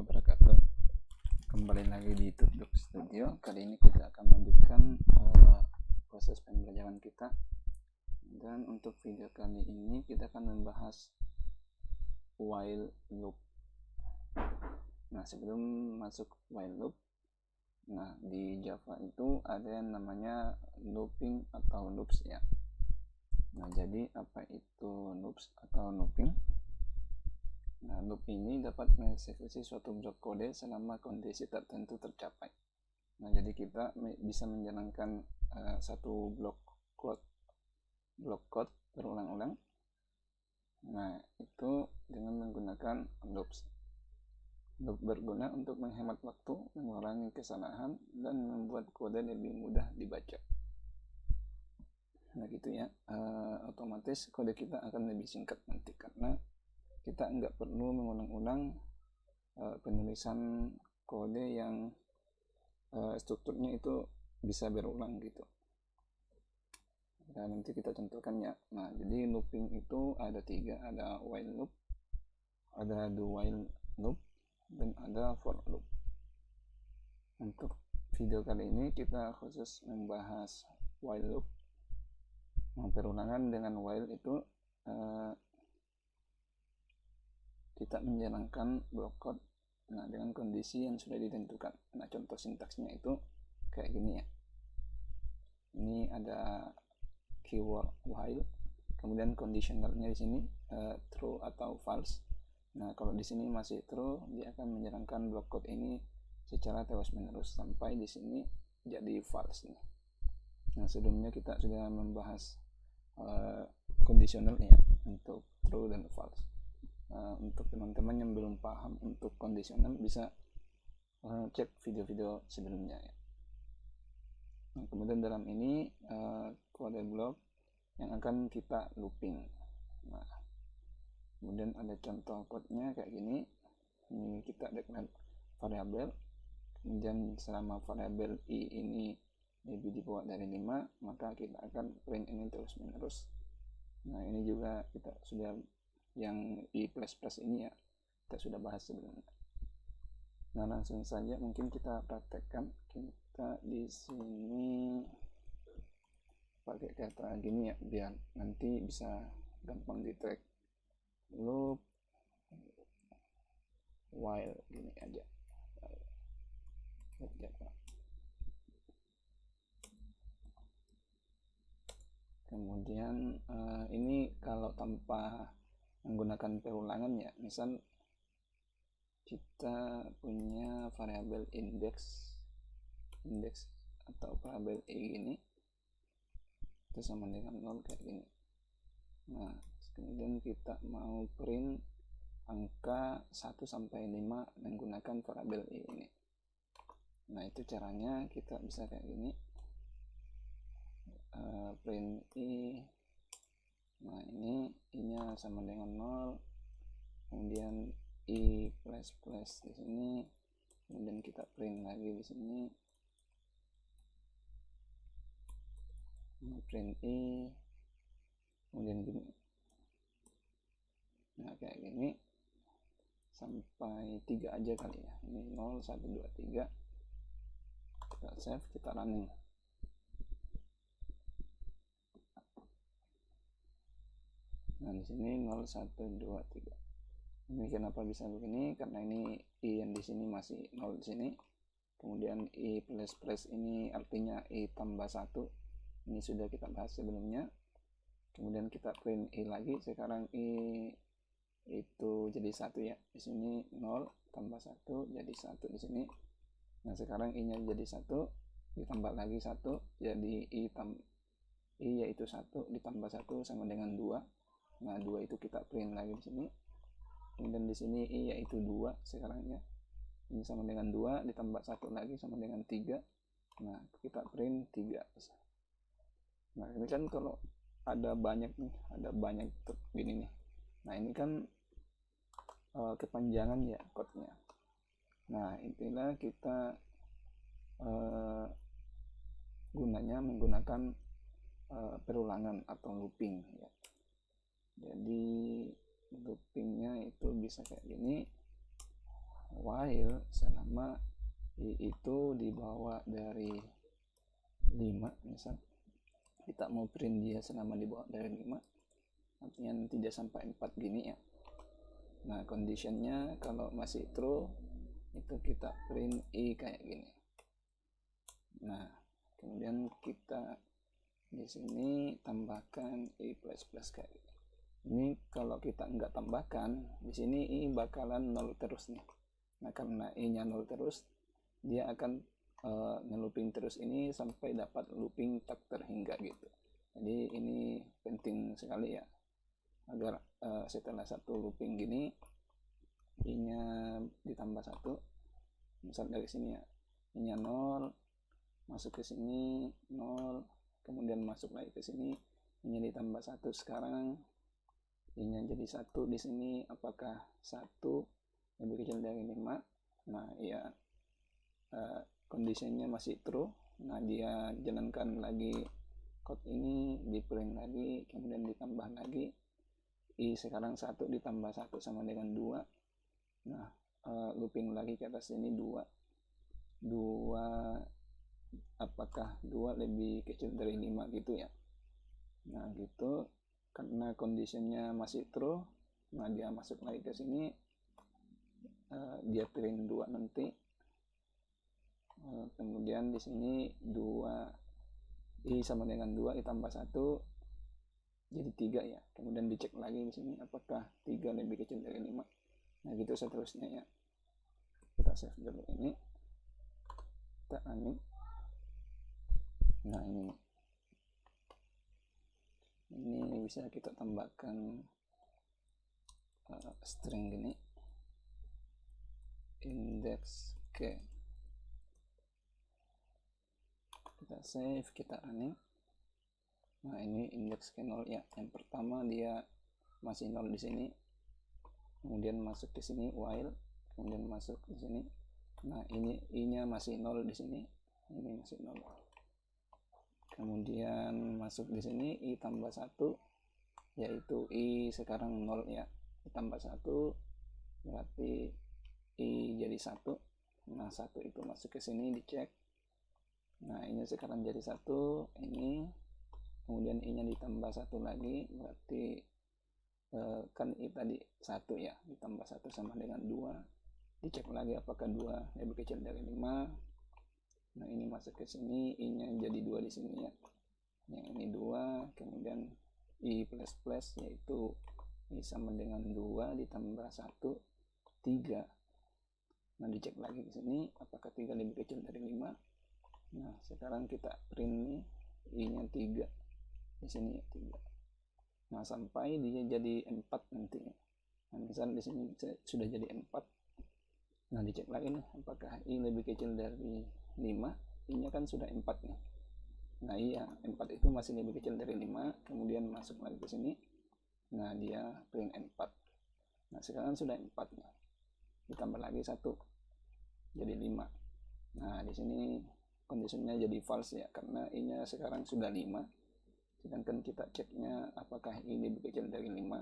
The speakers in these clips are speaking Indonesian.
wabarakatuh. Kembali lagi di Tutduk Studio. Kali ini kita akan melanjutkan proses pembelajaran kita. Dan untuk video kali ini kita akan membahas while loop. Nah, sebelum masuk while loop, di Java itu ada yang namanya looping atau loops ya. Nah, jadi apa itu loops atau looping? Nah, loop ini dapat mengeksekusi suatu blok kode selama kondisi tertentu tercapai. Nah, jadi kita bisa menjalankan satu blok code berulang-ulang. Nah, itu dengan menggunakan loops. Loop berguna untuk menghemat waktu, mengurangi kesalahan, dan membuat kode lebih mudah dibaca. Nah, gitu ya. Otomatis kode kita akan lebih singkat nanti karena kita nggak perlu mengulang-ulang penulisan kode yang strukturnya itu bisa berulang gitu. Dan nanti kita contohkan ya. Nah, jadi looping itu ada 3, ada while loop, ada do while loop, dan ada for loop. Untuk video kali ini kita khusus membahas while loop. Nah, perulangan dengan while itu kita menjalankan blok code dengan kondisi yang sudah ditentukan. Nah, contoh sintaksnya itu kayak gini ya. Ini ada keyword while, kemudian conditionalnya di sini true atau false. Nah, kalau di sini masih true, dia akan menjalankan blok code ini secara terus-menerus sampai di sini jadi false nih. Nah, sebelumnya kita sudah membahas conditional ya untuk true dan false. Untuk teman-teman yang belum paham untuk kondisional bisa cek video-video sebelumnya ya. Nah, kemudian dalam ini kode blok yang akan kita looping. Nah, kemudian ada contoh kodenya kayak gini. Ini kita declare variabel, kemudian selama variabel i ini lebih di bawah dari 5, maka kita akan print ini terus menerus. Nah, ini juga kita sudah yang i++ ini ya kita sudah bahas sebelumnya. Nah, langsung saja mungkin kita praktekkan. Kita di sini pakai kata gini ya biar nanti bisa gampang di track. Loop while gini aja. Kemudian ini kalau tanpa menggunakan perulangan ya, misal kita punya variabel index atau variabel i gini, itu sama dengan 0 kayak gini. Nah, kemudian kita mau print angka 1 sampai 5 menggunakan variabel i ini. Nah, itu caranya kita bisa kayak gini. Print i. Nah, ini i-nya sama dengan 0. Kemudian i++ di sini. Kemudian kita print lagi di sini. Print i. Kemudian gini. Nah, kayak gini sampai 3 aja kali ya. Ini 0 1 2 3. Kita save, kita running. Nah, di sini 0 1 2 3. Ini kenapa bisa begini? Karena ini i yang di sini masih 0 di sini. Kemudian i++ ini artinya i tambah 1. Ini sudah kita bahas sebelumnya. Kemudian kita print i lagi. Sekarang i itu jadi 1 ya. Di sini 0 tambah 1 jadi 1 di sini. Nah, sekarang i-nya jadi 1 ditambah lagi 1 jadi i yaitu 1 ditambah 1 sama dengan 2. Nah, 2 itu kita print lagi di sini. Kemudian di sini i yaitu 2 sekarangnya. Ini sama dengan 2 ditambah 1 lagi sama dengan 3. Nah, kita print 3. Nah, ini kan kalau ada banyak nih, ada banyak gini nih. Nah, ini kan kepanjangan ya code-nya. Nah, itulah kita gunanya menggunakan perulangan atau looping ya. Jadi loopingnya itu bisa kayak gini. while selama I itu dibawa dari 5, misal kita mau print dia selama dibawa dari 5, artinya tidak sampai 4 gini ya. Nah, conditionnya kalau masih true itu kita print I kayak gini. Nah, kemudian kita di sini tambahkan I++ kayak gini. Ini kalau kita nggak tambahkan, di sini I bakalan 0 terus nih. Nah, karena I-nya 0 terus, dia akan nge-looping terus ini sampai dapat looping tak terhingga gitu. Jadi ini penting sekali ya, agar setelah satu looping gini I-nya ditambah 1. Misal dari sini ya, I-nya 0, masuk ke sini 0, kemudian masuk lagi ke sini, I-nya ditambah 1. Sekarang I-nya jadi 1 di sini, apakah 1 lebih kecil dari 5? Nah, ya kondisinya masih true. Nah, dia jalankan lagi code ini, di print lagi, kemudian ditambah lagi. I sekarang 1 ditambah 1 sama dengan 2. Nah, looping lagi ke atas ini 2. Apakah 2 lebih kecil dari 5 gitu ya. Nah, gitu. Karena kondisinya masih true, nah dia masuk lagi ke sini, dia print 2 nanti. Kemudian di sini 2 I sama dengan 2 ditambah 1 jadi 3 ya. Kemudian dicek lagi di sini apakah 3 lebih kecil dari 5. Nah, gitu seterusnya ya. Kita save dulu ini. Kita running. Nah, ini bisa kita tambahkan string gini, index k. Kita save, kita running. Nah, ini indeks ke 0 ya. Yang pertama dia masih 0 di sini. Kemudian masuk ke sini while, kemudian masuk di sini. Nah, ini I-nya masih 0 di sini. Ini masih 0. Kemudian masuk di sini I tambah 1, yaitu I sekarang 0 ya. I tambah 1 berarti I jadi 1. Nah, 1 itu masuk ke sini, dicek. Nah, ini sekarang jadi 1, ini. Kemudian I-nya ditambah 1 lagi, berarti kan I tadi 1 ya, ditambah 1 sama dengan 2. Dicek lagi apakah 2 lebih kecil dari 5. Nah, ini masuk ke sini, I-nya jadi 2 di sini ya. Yang ini 2, kemudian I++, yaitu I sama dengan 2 ditambah 1, 3. Nah, dicek lagi di sini apakah 3 lebih kecil dari 5. Nah, sekarang kita print nih, I-nya 3 di sini 3. Nah, sampai dia jadi 4 nanti. Nah, misal di sini sudah jadi 4. Nah, dicek lagi nih apakah I lebih kecil dari 5. I-nya kan sudah 4 nih. Nah, iya, 4 itu masih lebih kecil dari 5. Kemudian masuk lagi ke sini. Nah, dia print 4. Nah, sekarang sudah 4 nih. Ditambah lagi 1 jadi 5. Nah, di sini kondisinya jadi false ya, karena I-nya sekarang sudah 5. Sedangkan kita ceknya apakah I lebih kecil dari 5.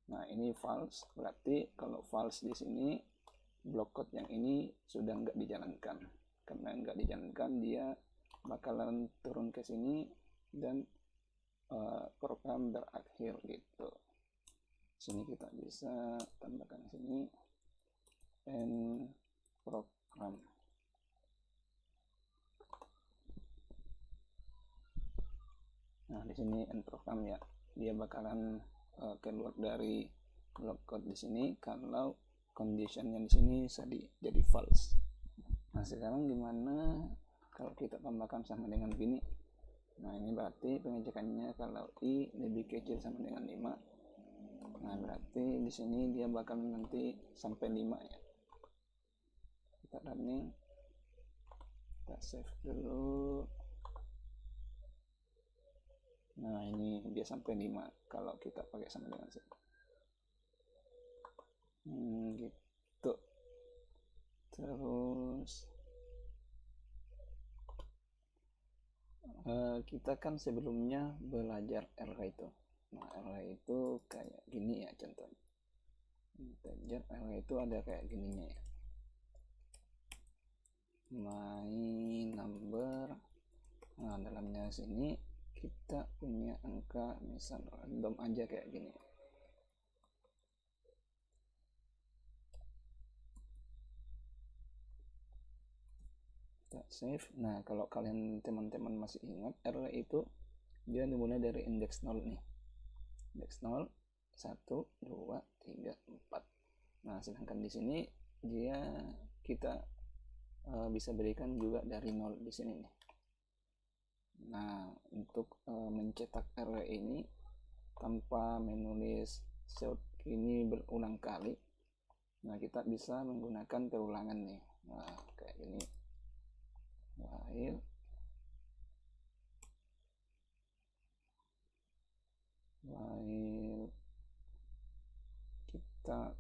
Nah, ini false. Berarti kalau false di sini, block code yang ini sudah nggak dijalankan. Karena nggak dijalankan, dia bakalan turun ke sini dan program berakhir gitu. Sini kita bisa tambahkan sini end program. Nah, di sini end program ya. Dia bakalan keluar dari block code di sini kalau conditionnya di sini jadi false. Nah, sekarang gimana kalau kita tambahkan sama dengan gini? Nah, ini berarti pengecekannya kalau I lebih kecil sama dengan 5. Nah, berarti di sini dia bakal nanti sampai 5 ya. Kita running. Kita save dulu. Nah, ini dia sampai 5 kalau kita pakai sama dengan sini. Gitu. Terus kita kan sebelumnya belajar array itu. Nah, array itu kayak gini ya contohnya. Integer array itu ada kayak gininya ya. my number. Nah, dalamnya sini kita punya angka misal random aja kayak gini. Kita save. Nah, kalau kalian teman-teman masih ingat, array itu dia dimulai dari indeks 0 nih. Indeks 0, 1, 2, 3, 4. Nah, sedangkan di sini dia kita bisa berikan juga dari 0 di sini nih. Nah, untuk mencetak array ini tanpa menulis short ini berulang kali, nah kita bisa menggunakan perulangan nih. Nah, kayak gini. While kita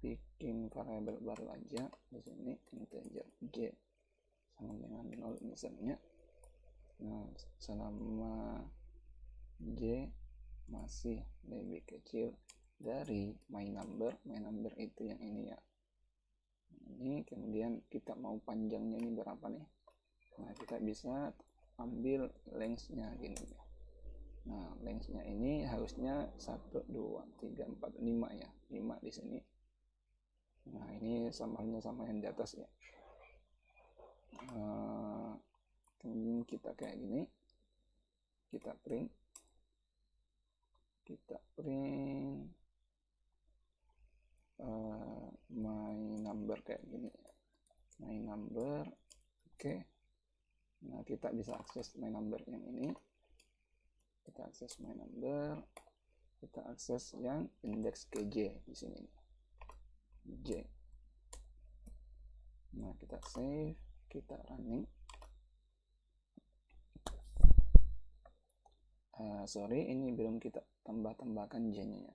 bikin variabel baru aja di sini, integer j sama dengan 0 misalnya. Nah, selama j masih lebih kecil dari my number itu yang ini ya. Ini kemudian kita mau panjangnya ini berapa nih? Nah, kita bisa ambil length-nya gini. Nah, length-nya ini harusnya 1, 2, 3, 4, 5 ya. 5 di sini. Nah, ini samanya sama yang di atas ya. Kemudian kita kayak gini. Kita print my number kayak gini. My number. Oke. Nah, kita bisa akses my number yang ini. Kita akses my number. Kita akses yang indeks kj di sini. J. Nah, kita save, kita running. Sorry, ini belum kita tambahkan j-nya.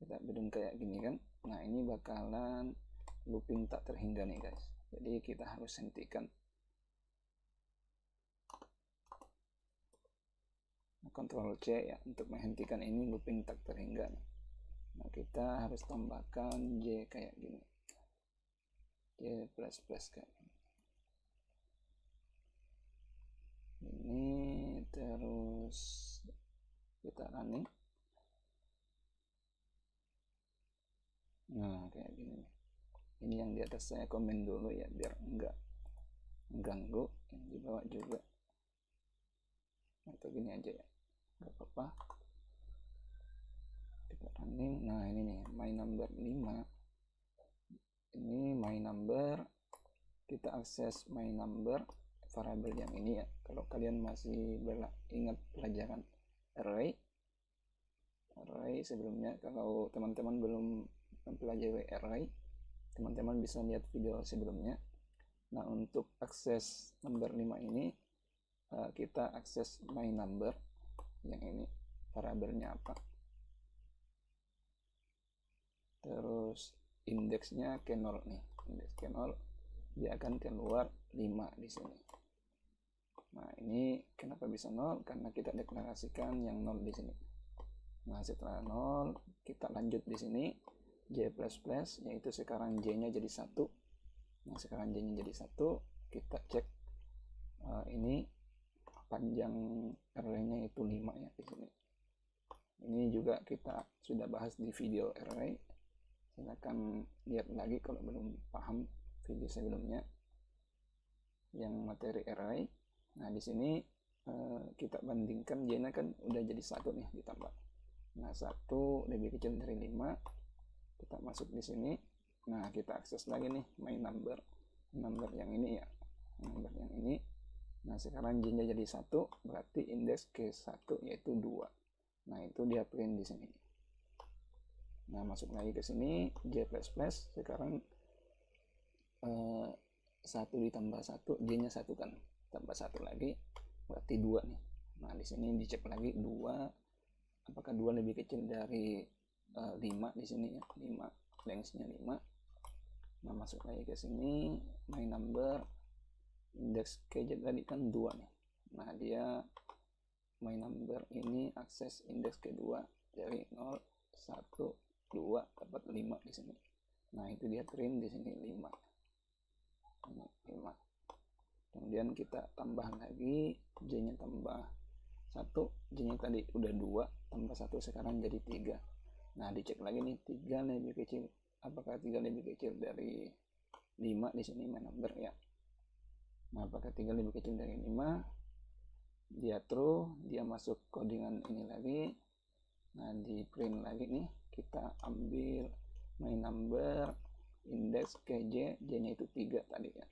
Kita belum kayak gini kan. Nah, ini bakalan looping tak terhingga nih guys. Jadi kita harus hentikan. Ctrl C ya untuk menghentikan ini looping tak terhingga nih. Nah, kita harus tambahkan j kayak gini. J plus kayak gini. Ini terus kita running. Nah, kayak gini. Ini yang di atas saya komen dulu ya biar enggak mengganggu, yang di bawah juga. Atau gini aja ya, nggak apa-apa. Kita running. Nah, ini nih my number 5. Ini my number. Kita akses my number variabel yang ini ya. Kalau kalian masih ingat pelajaran array sebelumnya, kalau teman-teman belum mempelajari array, teman-teman bisa lihat video sebelumnya. Nah, untuk akses number 5 ini kita akses my number yang ini, variabelnya apa, terus indeksnya ke 0 nih, indeks ke 0, dia akan keluar 5 di sini. Nah, ini kenapa bisa 0? Karena kita deklarasikan yang 0 di sini. Nah, setelah 0 kita lanjut di sini j plus yaitu sekarang j-nya jadi 1. Nah, sekarang j-nya jadi 1, kita cek ini panjang array-nya itu 5 ya di sini. Ini juga kita sudah bahas di video array. Silahkan lihat lagi kalau belum paham video sebelumnya yang materi array. Nah, di sini kita bandingkan j-nya kan udah jadi 1 nih ditambah. Nah, 1 lebih kecil dari 5. Kita masuk di sini. Nah, kita akses lagi nih my number yang ini ya. Number yang ini. Nah, sekarang j-nya jadi 1, berarti indeks ke 1 yaitu 2. Nah, itu dia print di sini. Nah, masuk lagi ke sini j plus sekarang 1 ditambah 1, j-nya 1 kan, tambah 1 lagi berarti 2 nih. Nah, di sini dicek lagi 2, apakah 2 lebih kecil dari 5 di sini ya, 5, length-nya 5. Nah, masuk lagi ke sini my number, indeks kj tadi kan 2 nih. Nah, dia my number ini akses indeks kedua dari 0, 1, 2 dapat 5 di sini. Nah, itu dia print di sini 5. kemudian kita tambah lagi, J nya tambah 1, J nya tadi udah 2 tambah 1 sekarang jadi 3. Nah dicek lagi nih, 3 lebih kecil, apakah 3 lebih kecil dari 5 di sini main number ya. Nah apakah 3 lebih kecil dari 5, dia true, dia masuk codingan ini lagi. Nah di print lagi nih, kita ambil main number index ke J, J nya itu 3 tadi ya.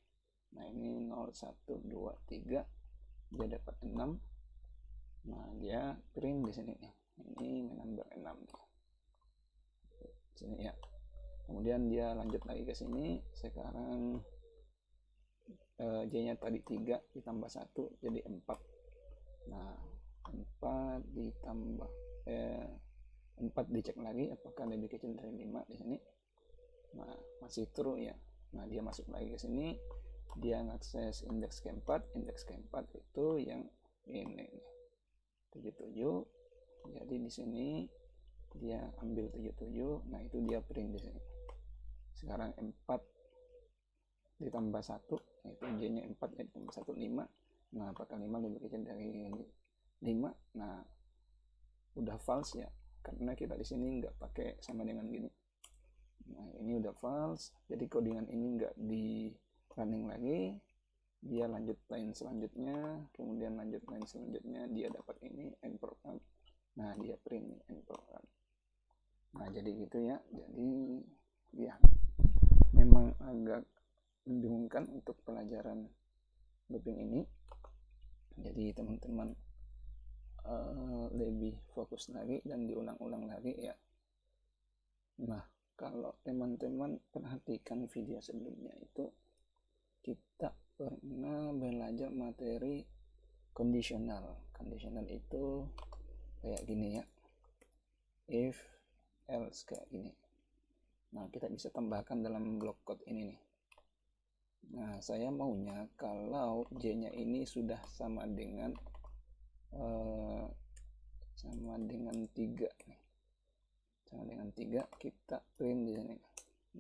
Nah ini 0, 1, 2, 3, dia dapat 6. Nah dia print di sini nih, ini main number 6 nih. Sini ya. Kemudian dia lanjut lagi ke sini, sekarang J nya tadi 3 ditambah 1 jadi 4. Nah 4 ditambah 4 dicek lagi apakah lebih kecil dari 5 di sini. Nah masih true ya. Nah dia masuk lagi ke sini, dia ngakses indeks keempat. Indeks keempat itu yang ini 77. Jadi di sini dia ambil 77. Nah itu dia print di sini. Sekarang 4 ditambah 1, yaitu J nya 4 ditambah 1 5. Nah apakah 5 lebih kecil dari 5? Nah udah false ya, karena kita di sini nggak pakai sama dengan gini. Nah ini udah false, jadi codingan ini nggak di running lagi. Dia lanjut line selanjutnya, kemudian lanjut line selanjutnya, dia dapat ini end program. Nah dia print end program. Nah jadi gitu ya, jadi ya memang agak membingungkan untuk pelajaran looping ini. Jadi teman-teman lebih fokus lagi dan diulang-ulang lagi ya. Nah kalau teman-teman perhatikan video sebelumnya itu, kita pernah belajar materi kondisional. Kondisional itu kayak gini ya, if else kayak gini. Nah kita bisa tambahkan dalam blok code ini nih. Nah saya maunya kalau J nya ini sudah sama dengan 3 nih, sama dengan 3, kita print di sini.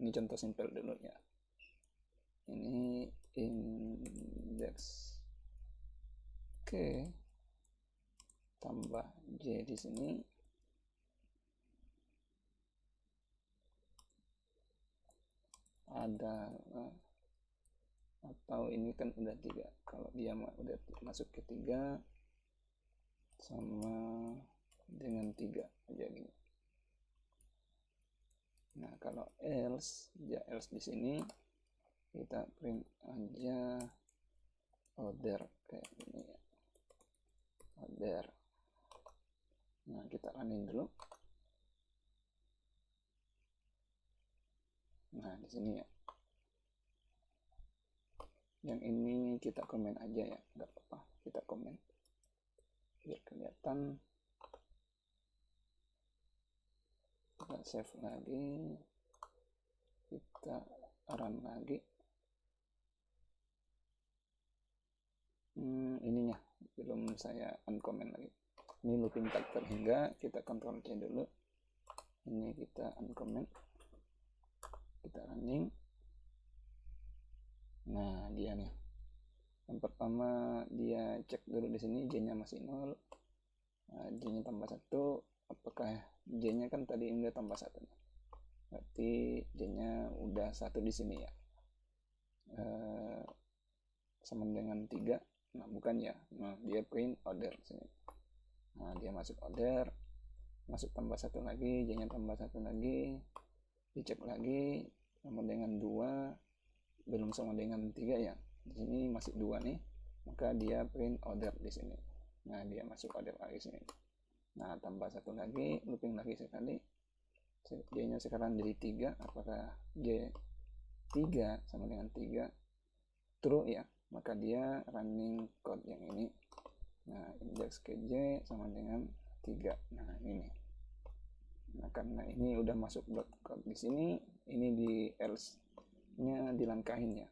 Ini contoh simpel dulu ya. Ini indeks K tambah J di sini. Ada atau ini kan udah 3, kalau dia udah masuk ke 3 sama dengan 3 aja gini. Nah kalau else, ya else di sini kita print aja other kayak gini ya, other. Nah kita running dulu. Nah di sini ya, yang ini kita komen aja ya, nggak apa-apa, kita komen biar kelihatan. Kita save lagi, kita run lagi. Ininya belum saya uncomment lagi. Ini looping tak terhingga, kita Ctrl C dulu. Ini kita uncomment, kita running. Nah dia nih, yang pertama dia cek dulu di sini J nya masih 0. J nya tambah 1, apakah J nya kan tadi udah tambah 1, berarti J nya udah 1 di sini ya, sama dengan 3. Nah bukan ya, nah dia print order sini. Nah dia masuk order, masuk tambah 1 lagi, J nya tambah 1 lagi, dicek lagi sama dengan 2, belum sama dengan 3 ya, di sini masih 2 nih, maka dia print order di sini. Nah dia masuk order lagi sini. Nah tambah 1 lagi, looping lagi sekali, J nya sekarang jadi 3. Apakah J 3 sama dengan 3? True ya, maka dia running code yang ini. Nah indeks ke J sama dengan 3. Nah ini. Nah karena ini udah masuk blok code di sini, ini di else nya dilangkahin ya.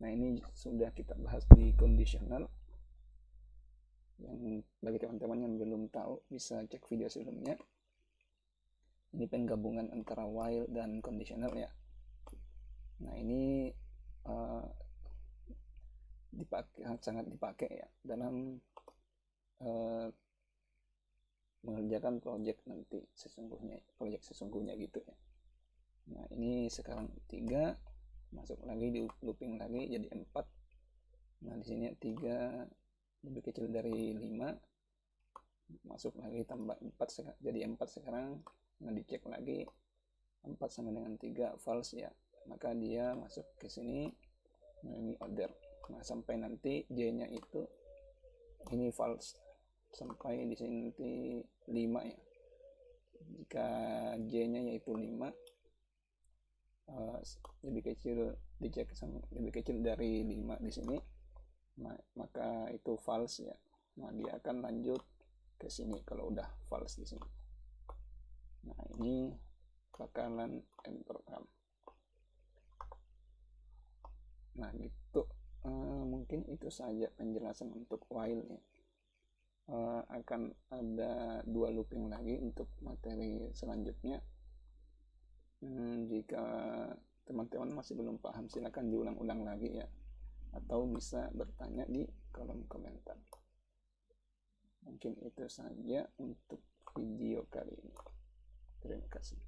Nah ini sudah kita bahas di conditional. Yang bagi teman-teman yang belum tahu bisa cek video sebelumnya. Ini penggabungan antara while dan conditional ya. Nah ini sangat dipakai ya dalam mengerjakan proyek sesungguhnya gitu ya. Nah ini sekarang 3, masuk lagi di looping lagi jadi 4. Nah di sini 3 lebih kecil dari 5, masuk lagi tambah 4 jadi 4 sekarang. Nah dicek lagi 4 sama dengan 3 false ya, maka dia masuk ke sini. Nah ini order. Nah sampai nanti J nya itu ini false sampai di sini nanti 5 ya. Jika J nya yaitu 5 lebih kecil, dicek sama lebih kecil dari 5 di sini, maka itu false ya. Nah dia akan lanjut ke sini kalau udah false di sini. Nah ini bakalan enter kam. Nah gitu, mungkin itu saja penjelasan untuk while ya. Akan ada 2 looping lagi untuk materi selanjutnya. Jika teman-teman masih belum paham, silakan diulang-ulang lagi ya, atau bisa bertanya di kolom komentar. Mungkin itu saja untuk video kali ini. Terima kasih.